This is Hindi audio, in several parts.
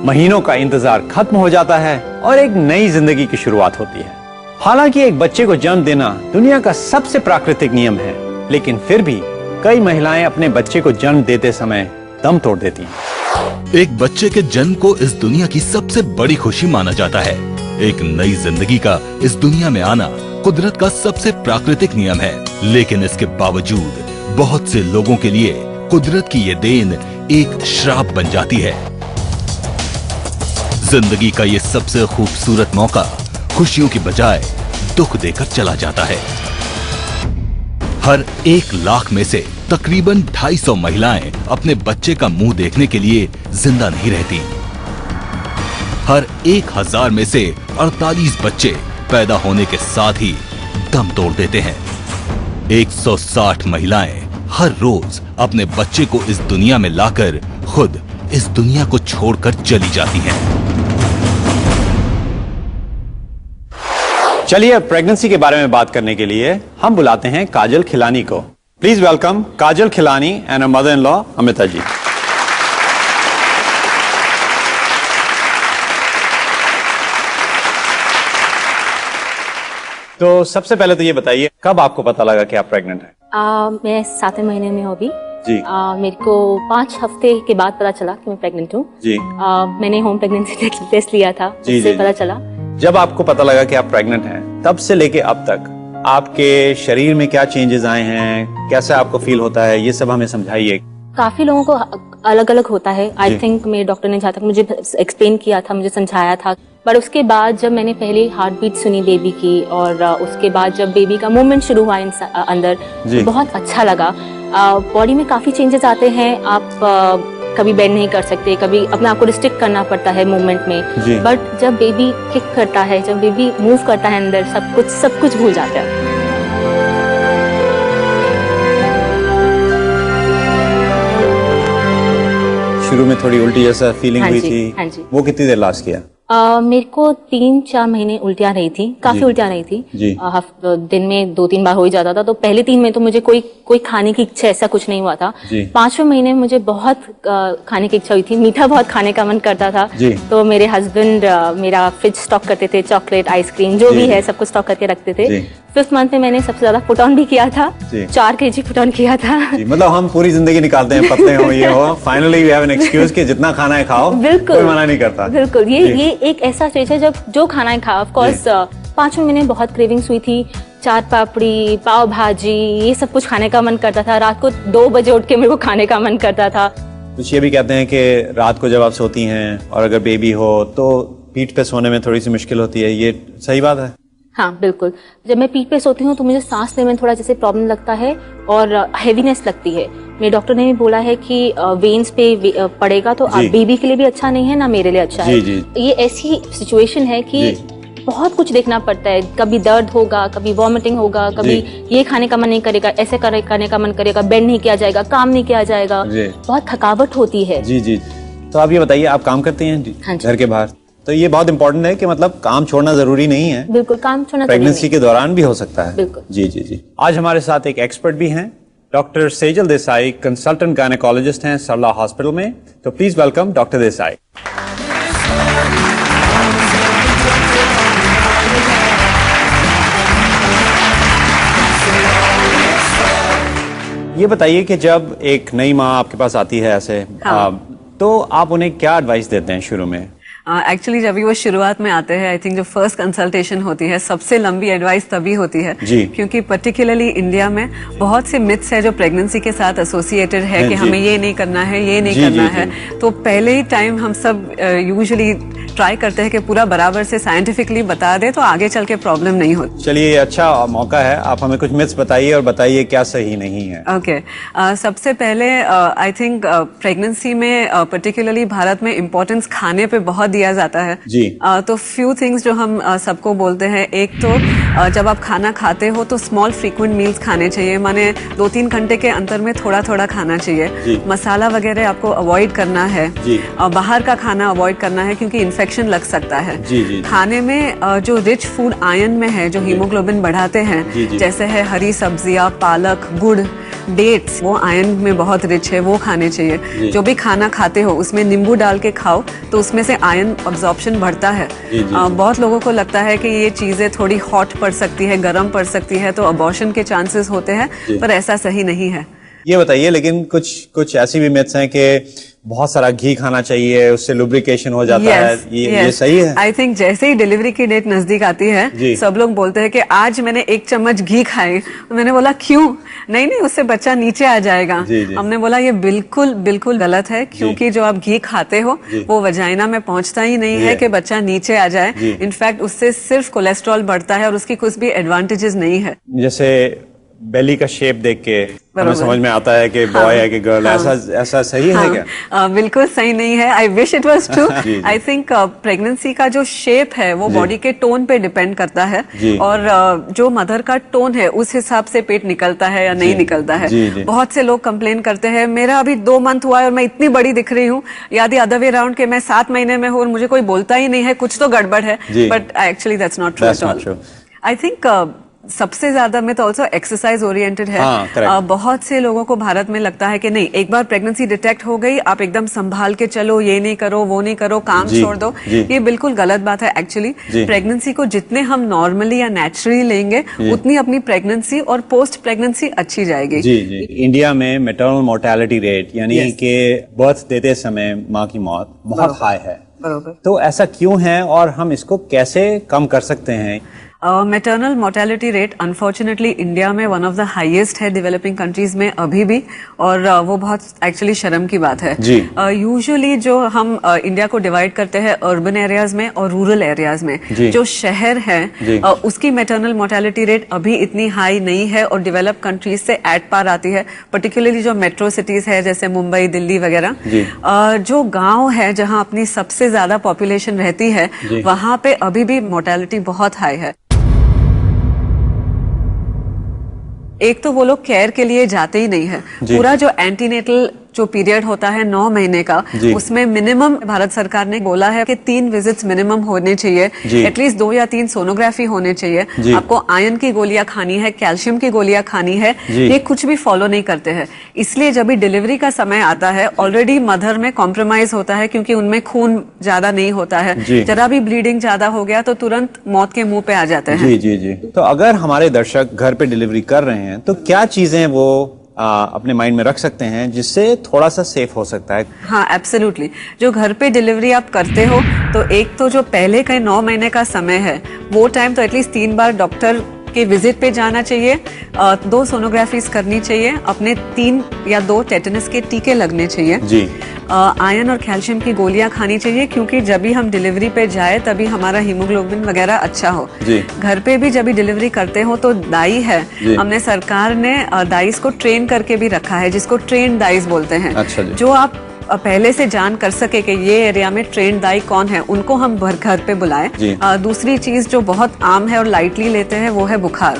महीनों का इंतजार खत्म हो जाता है और एक नई जिंदगी की शुरुआत होती है। हालांकि एक बच्चे को जन्म देना दुनिया का सबसे प्राकृतिक नियम है, लेकिन फिर भी कई महिलाएं अपने बच्चे को जन्म देते समय दम तोड़ देती हैं। एक बच्चे के जन्म को इस दुनिया की सबसे बड़ी खुशी माना जाता है। एक नई जिंदगी का इस दुनिया में आना कुदरत का सबसे प्राकृतिक नियम है, लेकिन इसके बावजूद बहुत से लोगों के लिए कुदरत की ये देन एक श्राप बन जाती है। जिंदगी का ये सबसे खूबसूरत मौका खुशियों की बजाय दुख देकर चला जाता है। हर 1 लाख में से तकरीबन 250 महिलाएं अपने बच्चे का मुंह देखने के लिए जिंदा नहीं रहती। हर 1000 में से 48 बच्चे पैदा होने के साथ ही दम तोड़ देते हैं। 160 महिलाएं हर रोज अपने बच्चे को इस दुनिया में लाकर खुद इस दुनिया को छोड़कर चली जाती हैं। चलिए अब प्रेगनेंसी के बारे में बात करने के लिए हम बुलाते हैं काजल खिलानी को। Please welcome Kajal Khilani and mother in law Amita ji. तो सबसे पहले तो ये बताइए, कब आपको पता लगा कि आप प्रेग्नेंट हैं? मैं 7वें महीने में हूँ अभी जी। मेरे को 5 हफ्ते के बाद पता चला कि मैं प्रेग्नेंट हूँ जी। मैंने होम प्रेगनेंसी टेस्ट लिया था, उससे पता चला। जब आपको पता लगा कि आप प्रेग्नेंट हैं, तब से लेके अब तक आपके शरीर में क्या चेंजेस आए हैं, कैसा आपको फील होता है, ये सब हमें समझाइए। काफी लोगों को अलग अलग होता है। आई थिंक मेरे डॉक्टर ने जहाँ तक मुझे एक्सप्लेन किया था, मुझे समझाया था। पर उसके बाद जब मैंने पहले हार्ट बीट सुनी बेबी की और उसके बाद जब बेबी का मूवमेंट शुरू हुआ अंदर, तो बहुत अच्छा लगा। बॉडी में काफी चेंजेस आते हैं। आप कभी बेंड नहीं कर सकते, कभी अपने आप को रिस्ट्रिक्ट करना पड़ता है मूवमेंट में, बट जब बेबी किक करता है, जब बेबी मूव करता है अंदर, सब कुछ भूल जाता है। शुरू में थोड़ी उल्टी जैसा फीलिंग हुई थी, हाँ जी। वो कितनी देर लास्ट किया? मेरे को 3-4 महीने उल्टियाँ रही थी, काफी उल्टियाँ रही थी। दिन में 2-3 बार हो ही जाता था। तो पहले 3 में तो मुझे कोई खाने की इच्छा ऐसा कुछ नहीं हुआ था। 5वें महीने में मुझे बहुत खाने की इच्छा हुई थी, मीठा बहुत खाने का मन करता था। तो मेरे हस्बैंड मेरा फ्रिज स्टॉक करते थे, चॉकलेट, आइसक्रीम जो भी है सब कुछ स्टॉक करके रखते थे। 5th मंथ में मैंने सबसे ज्यादा पुट ऑन भी किया था, 4 kg पुट ऑन किया था। मतलब हम पूरी जिंदगी निकालते हैं, पतले हो ये हो, finally we have an excuse कि जितना खाना है खाओ, कोई मना नहीं करता। बिल्कुल, ये एक ऐसा स्टेज है जब जो खाना है खाओ। ऑफ कोर्स 5वें महीने बहुत क्रेविंग्स हुई थी, चाट पापड़ी, पाव भाजी, ये सब कुछ खाने का मन करता था। रात को 2 बजे उठ के मेरे को खाने का मन करता था। कुछ ये भी कहते हैं कि रात को जब आप सोती हैं और अगर बेबी हो तो पीठ पे सोने में थोड़ी सी मुश्किल होती है, ये सही बात है? हाँ बिल्कुल। जब मैं पीठ पे सोती हूँ तो मुझे सांस लेने में थोड़ा जैसे प्रॉब्लम लगता है और हेवीनेस लगती है। मेरे डॉक्टर ने भी बोला है कि वेन्स पे पड़ेगा तो बेबी के लिए भी अच्छा नहीं है, ना मेरे लिए अच्छा है। ये ऐसी सिचुएशन है कि बहुत कुछ देखना पड़ता है। कभी दर्द होगा, कभी वॉमिटिंग होगा, कभी ये खाने का मन नहीं करेगा, ऐसे करने का मन करेगा, बेंड नहीं किया जाएगा, काम नहीं किया जाएगा, बहुत थकावट होती है। जी। तो आप ये बताइए, आप काम करती हैं घर के बाहर? तो ये बहुत इंपॉर्टेंट है कि मतलब काम छोड़ना जरूरी नहीं है। बिल्कुल, काम छोड़ना प्रेगनेंसी के दौरान भी हो सकता है। बिल्कुल। जी। आज हमारे साथ एक एक्सपर्ट भी हैं, doctor Sejal Desai, consultant gynaecologist हैं सरला हॉस्पिटल में। तो प्लीज वेलकम डॉक्टर देसाई। ये बताइए कि जब एक नई माँ आपके पास आती है ऐसे, तो आप उन्हें क्या एडवाइस देते हैं शुरू में? एक्चुअली जब भी वो शुरुआत में आते हैं, आई थिंक जो फर्स्ट कंसल्टेशन होती है, सबसे लंबी एडवाइस तभी होती है क्योंकि पर्टिकुलरली इंडिया में बहुत से मिथ्स है जो प्रेगनेंसी के साथ एसोसिएटेड है कि हमें ये नहीं करना है, ये नहीं करना है। तो पहले ही टाइम हम सब यूजुअली ट्राई करते हैं कि पूरा बराबर से साइंटिफिकली बता दे तो आगे चल के प्रॉब्लम नहीं होती। चलिए, अच्छा मौका है, आप हमें कुछ मिथ्स बताइए और बताइए क्या सही नहीं है। ओके। सबसे पहले आई थिंक प्रेगनेंसी में पर्टिकुलरली भारत में इम्पोर्टेंस खाने पे बहुत दिया जाता है जी। तो फ्यू थिंग्स जो हम सबको बोलते हैं, एक तो जब आप खाना खाते हो तो स्मॉल फ्रीक्वेंट मील्स खाने चाहिए, माने 2-3 घंटे के अंतर में थोड़ा थोड़ा खाना चाहिए। मसाला वगैरह आपको अवॉइड करना है, बाहर का खाना अवॉइड करना है क्योंकि इन्फेक्शन इन्फेक्शन लग सकता है। जी। खाने में जो रिच फूड आयरन में है, जो हीमोग्लोबिन बढ़ाते हैं, जैसे है हरी सब्जियां, पालक, गुड़, डेट्स, वो आयरन में बहुत रिच है, वो खाने चाहिए। जो भी खाना खाते हो उसमें नींबू डाल के खाओ तो उसमें से आयरन अब्जॉर्प्शन बढ़ता है। बहुत लोगों को लगता है कि ये चीजें थोड़ी हॉट पड़ सकती है, गर्म पड़ सकती है, तो अबॉर्शन के चांसेस होते हैं, पर ऐसा सही नहीं है। ये बताइए, लेकिन कुछ ऐसी भी मिथ्स हैं कि बहुत सारा घी खाना चाहिए, उससे लुब्रिकेशन हो जाता है, ये सही है? आई थिंक जैसे ही डिलीवरी की डेट नजदीक आती है, सब लोग बोलते हैं कि आज मैंने 1 चम्मच घी खाई। तो मैंने बोला क्यों? नहीं, उससे बच्चा नीचे आ जाएगा। हमने बोला ये बिल्कुल गलत है, क्योंकि जो आप घी खाते हो वो वजाइना में पहुंचता ही नहीं है कि बच्चा नीचे आ जाए। इनफैक्ट उससे सिर्फ कोलेस्ट्रॉल बढ़ता है और उसकी कुछ भी एडवांटेजेस नहीं है। जैसे बेली का शेप देख के हमें समझ में आता है कि बॉय है कि गर्ल है, ऐसा सही है क्या? बिल्कुल सही नहीं है। I wish it was true. I think pregnancy का जो शेप है वो बॉडी के टोन पे डिपेंड करता है, और जो मदर का टोन है उस हिसाब से पेट निकलता है या नहीं निकलता है। बहुत से लोग कंप्लेन करते हैं मेरा अभी 2 मंथ हुआ है और मैं इतनी बड़ी दिख रही हूँ, या द अदर वे राउंड के मैं 7 महीने में हूँ और मुझे कोई बोलता ही नहीं है, कुछ तो गड़बड़ है। But actually that's not true at all. I think सबसे ज्यादा मिथ ऑल्सो एक्सरसाइज ओरिएंटेड है। बहुत से लोगों को भारत में लगता है कि नहीं, एक बार प्रेगनेंसी डिटेक्ट हो गई आप एकदम संभाल के चलो, ये नहीं करो, वो नहीं करो, काम छोड़ दो। ये बिल्कुल गलत बात है। एक्चुअली प्रेगनेंसी को जितने हम नॉर्मली या नेचुरली लेंगे उतनी अपनी प्रेगनेंसी और पोस्ट प्रेगनेंसी अच्छी जाएगी। इंडिया में मैटरनल मोर्टेलिटी रेट यानी कि बर्थ देते समय माँ की मौत बहुत हाई है। तो ऐसा क्यों है और हम इसको कैसे कम कर सकते हैं? Maternal mortality rate unfortunately India में वन ऑफ द हाईएस्ट है डेवलपिंग कंट्रीज में अभी भी, और वो बहुत एक्चुअली शर्म की बात है। यूजुअली जो हम इंडिया को डिवाइड करते हैं अर्बन एरियाज में और रूरल एरियाज में, जो शहर है उसकी मैटरनल मोर्टेलिटी रेट अभी इतनी हाई नहीं है और डेवलप कंट्रीज से एट पार आती है। पर्टिकुलरली जो मेट्रो सिटीज है जैसे मुंबई, दिल्ली वगैरह, जो गाँव है जहाँ अपनी सबसे ज्यादा पॉपुलेशन रहती है वहां पे अभी भी मोर्टेलिटी बहुत हाई है। एक तो वो लोग केयर के लिए जाते ही नहीं है। पूरा जो एंटीनेटल जो पीरियड होता है 9 महीने का, उसमें मिनिमम भारत सरकार ने बोला है कि 3 विजिट्स मिनिमम होने चाहिए, एटलीस्ट 2 या 3 सोनोग्राफी होने चाहिए। आपको आयरन की गोलियां खानी है, कैल्शियम की गोलियां खानी है, ये कुछ भी फॉलो नहीं करते हैं। इसलिए जब भी डिलीवरी का समय आता है ऑलरेडी मदर में कॉम्प्रोमाइज होता है, क्योंकि उनमें खून ज्यादा नहीं होता है। जरा भी ब्लीडिंग ज्यादा हो गया तो तुरंत मौत के मुंह पे आ जाते हैं। जी। तो अगर हमारे दर्शक घर पे डिलीवरी कर रहे हैं तो क्या चीजें वो अपने माइंड में रख सकते हैं जिससे थोड़ा सा सेफ हो सकता है? हाँ, एब्सोल्युटली। जो घर पे डिलीवरी आप करते हो तो एक तो जो पहले का 9 महीने का समय है वो टाइम तो एटलीस्ट 3 बार डॉक्टर के विजिट पे जाना चाहिए, 2 सोनोग्राफीज करनी चाहिए, अपने 3 या 2 टेटनस के टीके लगने चाहिए, आयरन और कैल्शियम की गोलियां खानी चाहिए, क्योंकि जब भी हम डिलीवरी पे जाए तभी हमारा हीमोग्लोबिन वगैरह अच्छा हो। घर पे भी जब भी डिलीवरी करते हो तो दाई है, हमने सरकार ने दाइस को ट्रेन करके भी रखा है, जिसको ट्रेन दाइस बोलते हैं। अच्छा, जो आप पहले से जान कर सके कि ये एरिया में ट्रेंड दाई कौन है, उनको हम घर पे बुलाएं। दूसरी चीज जो बहुत आम है और लाइटली लेते हैं वो है बुखार।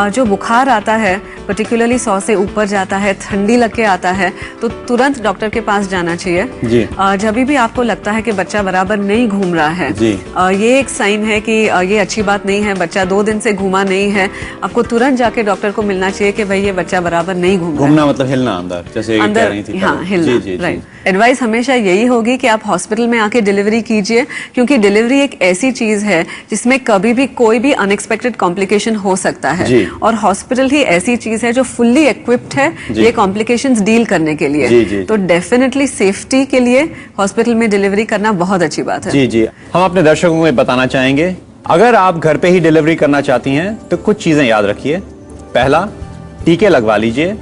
जो बुखार आता है पर्टिकुलरली 100 से ऊपर जाता है, ठंडी लग के आता है, तो तुरंत डॉक्टर के पास जाना चाहिए। जब भी आपको लगता है कि बच्चा बराबर नहीं घूम रहा है, ये एक साइन है कि ये अच्छी बात नहीं है, बच्चा 2 दिन से घूमा नहीं है, आपको तुरंत जाके डॉक्टर को मिलना चाहिए कि भाई ये बच्चा बराबर नहीं घूम रहा है। घूमना मतलब हिलना अंदर, जैसे अंदर, हाँ, हिलना, राइट। एडवाइस हमेशा यही होगी कि आप हॉस्पिटल में आके डिलीवरी कीजिए, क्योंकि डिलीवरी एक ऐसी चीज है जिसमें कभी भी कोई भी अनएक्सपेक्टेड कॉम्प्लिकेशन हो सकता है, और हॉस्पिटल ही ऐसी चीज है जो फुल्ली इक्विप्ड है ये कॉम्प्लिकेशंस डील करने के लिए। तो डेफिनेटली सेफ्टी के लिए हॉस्पिटल में डिलीवरी करना बहुत अच्छी बात है। जी। हम अपने दर्शकों को बताना चाहेंगे, अगर आप घर पे ही डिलीवरी करना चाहती हैं तो कुछ चीजें याद रखिए। पहला, टीके लगवा लीजिए।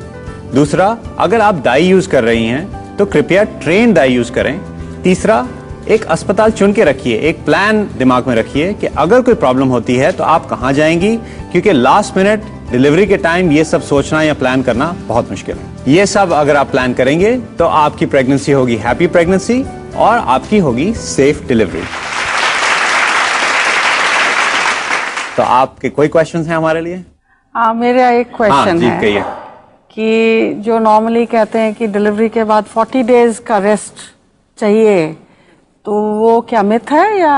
दूसरा, अगर आप दाई यूज कर रही हैं तो कृपया ट्रेन दाई यूज करें। तीसरा, एक अस्पताल चुन के रखिए, एक प्लान दिमाग में रखिए कि अगर कोई प्रॉब्लम होती है तो आप कहां जाएंगी, क्योंकि लास्ट मिनट डिलीवरी के टाइम ये सब सोचना या प्लान करना बहुत मुश्किल है। ये सब अगर आप प्लान करेंगे तो आपकी प्रेगनेंसी होगी हैप्पी प्रेगनेंसी और आपकी होगी सेफ डिलीवरी। तो आपके कोई क्वेश्चंस हैं हमारे लिए? मेरा एक क्वेश्चन है। कहिए। कि जो नॉर्मली कहते हैं कि डिलीवरी के बाद 40 डेज का रेस्ट चाहिए, तो वो क्या मिथ है या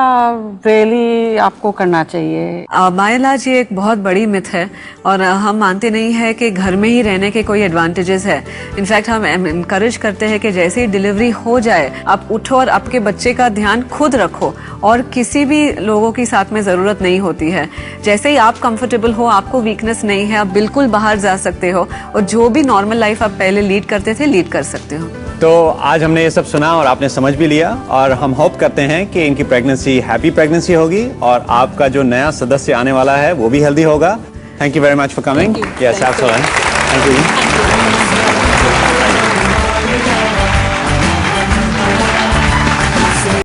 रियली आपको करना चाहिए? बाय एंड लार्ज ये एक बहुत बड़ी मिथ है और हम मानते नहीं है कि घर में ही रहने के कोई एडवांटेजेस है। इनफैक्ट हम इनकरेज करते हैं कि जैसे ही डिलीवरी हो जाए आप उठो और आपके बच्चे का ध्यान खुद रखो और किसी भी लोगों की साथ में ज़रूरत नहीं होती है। जैसे ही आप कंफर्टेबल हो, आपको वीकनेस नहीं है, आप बिल्कुल बाहर जा सकते हो और जो भी नॉर्मल लाइफ आप पहले लीड करते थे लीड कर सकते हो। तो आज हमने ये सब सुना और आपने समझ भी लिया और हम होप करते हैं कि इनकी प्रेगनेंसी हैप्पी प्रेगनेंसी होगी और आपका जो नया सदस्य आने वाला है वो भी हेल्दी होगा। Thank you very much for coming. Yes, absolutely. Thank you.